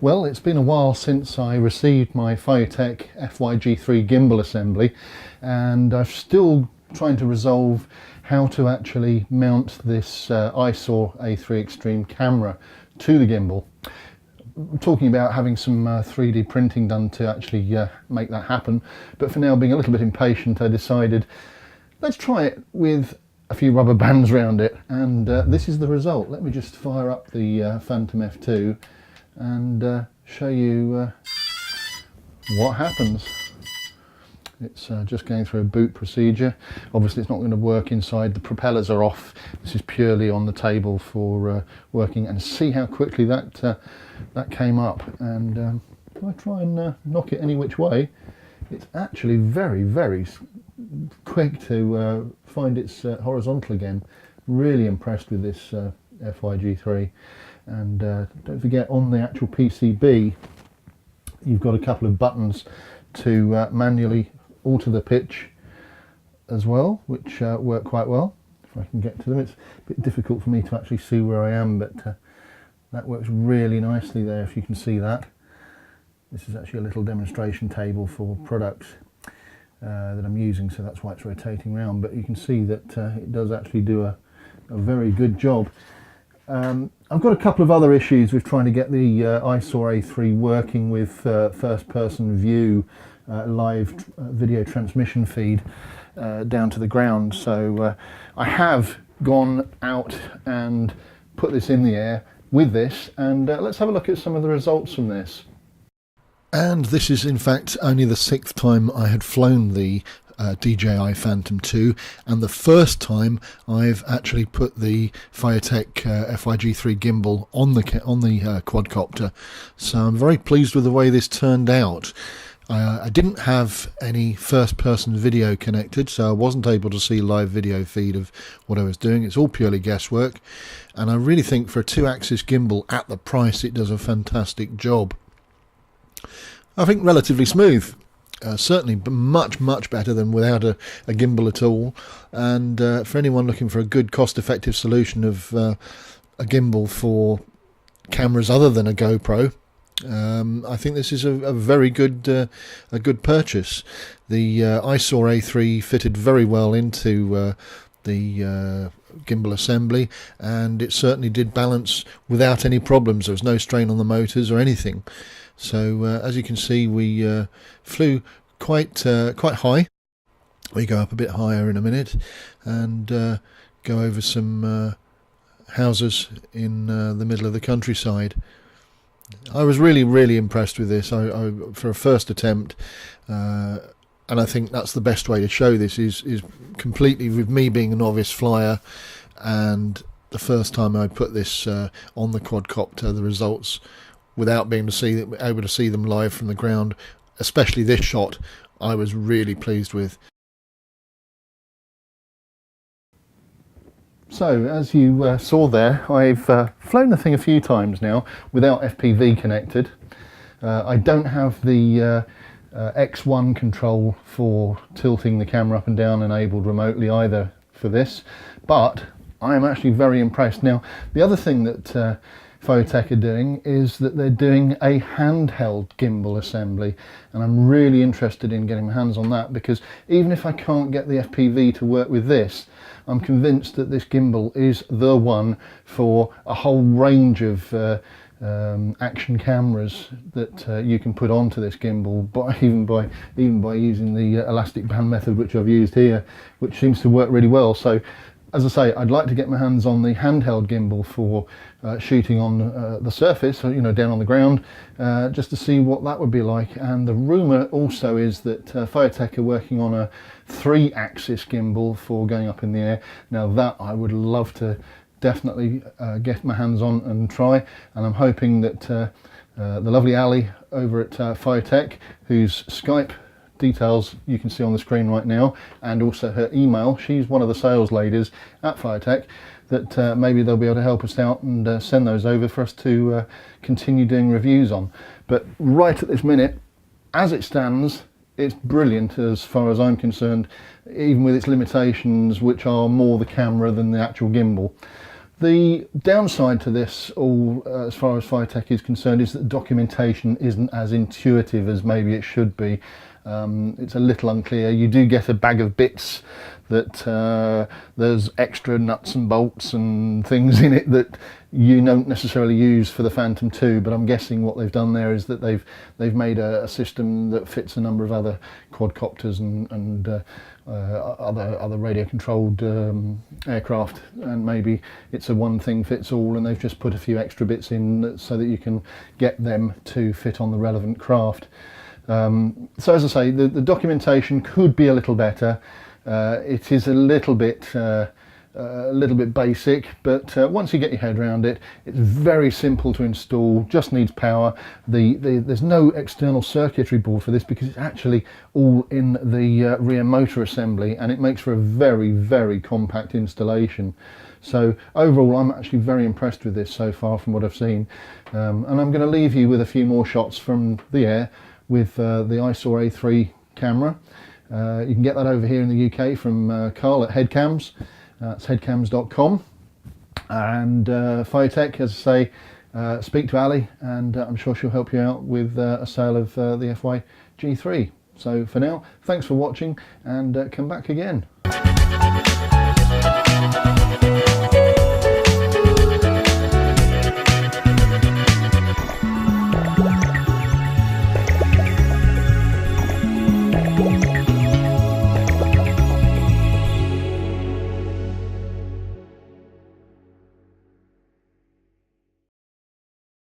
Well, it's been a while since I received my Feiyutech FY-G3 Gimbal assembly, and I'm still trying to resolve how to actually mount this I-Saw A3 Extreme camera to the gimbal. I'm talking about having some 3D printing done to actually make that happen, but for now, being a little bit impatient, I decided let's try it with a few rubber bands around it, and this is the result. Let me just fire up the Phantom F2 and show you what happens. It's just going through a boot procedure. Obviously it's not going to work inside, the propellers are off. This is purely on the table for working, and see how quickly that came up. And if I try and knock it any which way, it's actually very quick to find its horizontal again. Really impressed with this FY-G3. And don't forget, on the actual PCB you've got a couple of buttons to manually alter the pitch as well, which work quite well. If I can get to them, it's a bit difficult for me to actually see where I am, but that works really nicely there, if you can see that. This is actually a little demonstration table for products that I'm using, so that's why it's rotating around, but you can see that it does actually do a very good job. I've got a couple of other issues with trying to get the I-Saw A3 working with first person view live video transmission feed down to the ground, so I have gone out and put this in the air with this, and let's have a look at some of the results from this. And this is in fact only the 6th time I had flown the DJI Phantom 2, and the first time I've actually put the Feiyutech FY-G3 gimbal on the quadcopter, so I'm very pleased with the way this turned out. I didn't have any first-person video connected, so I wasn't able to see live video feed of what I was doing. It's all purely guesswork, and I really think for a 2-axis gimbal at the price it does a fantastic job. I think relatively smooth. Certainly much better than without a gimbal at all, and for anyone looking for a good cost-effective solution of a gimbal for cameras other than a GoPro, I think this is a very good purchase. The I-Saw A3 fitted very well into the gimbal assembly, and it certainly did balance without any problems. There was no strain on the motors or anything. So as you can see, we flew quite high. We go up a bit higher in a minute and go over some houses in the middle of the countryside. I was really impressed with this. For a first attempt, and I think that's the best way to show this is completely with me being a novice flyer, and the first time I put this on the quadcopter, the results without being able to see them live from the ground, especially this shot, I was really pleased with. So as you saw there, I've flown the thing a few times now without FPV connected. I don't have the X1 control for tilting the camera up and down enabled remotely either for this, but I am actually very impressed. Now, the other thing that Feiyutech are doing is that they're doing a handheld gimbal assembly, and I'm really interested in getting my hands on that, because even if I can't get the FPV to work with this, I'm convinced that this gimbal is the one for a whole range of action cameras that you can put onto this gimbal, even by using the elastic band method, which I've used here, which seems to work really well. So as I say, I'd like to get my hands on the handheld gimbal for shooting on the surface, you know, down on the ground, just to see what that would be like. And the rumour also is that Feiyutech are working on a 3-axis gimbal for going up in the air. Now that I would love to definitely get my hands on and try, and I'm hoping that the lovely Ali over at Feiyutech, whose Skype details you can see on the screen right now, and also her email, she's one of the sales ladies at Feiyutech, that maybe they'll be able to help us out and send those over for us to continue doing reviews on. But right at this minute, as it stands, it's brilliant as far as I'm concerned, even with its limitations, which are more the camera than the actual gimbal. The downside to this all, as far as Feiyutech is concerned, is that documentation isn't as intuitive as maybe it should be. It's a little unclear. You do get a bag of bits that there's extra nuts and bolts and things in it that you don't necessarily use for the Phantom 2, but I'm guessing what they've done there is that they've made a system that fits a number of other quadcopters and other radio controlled aircraft, and maybe it's a one thing fits all, and they've just put a few extra bits in so that you can get them to fit on the relevant craft. So as I say, the documentation could be a little better. It is a little bit basic, but once you get your head around it, it's very simple to install, just needs power. There's no external circuitry board for this because it's actually all in the rear motor assembly, and it makes for a very, very compact installation. So overall, I'm actually very impressed with this so far from what I've seen. And I'm going to leave you with a few more shots from the air with the I-Saw A3 camera. You can get that over here in the UK from Carl at Headcams. It's headcams.com. And Feiyutech, as I say, speak to Ali, and I'm sure she'll help you out with a sale of the FY-G3. So for now, thanks for watching, and come back again.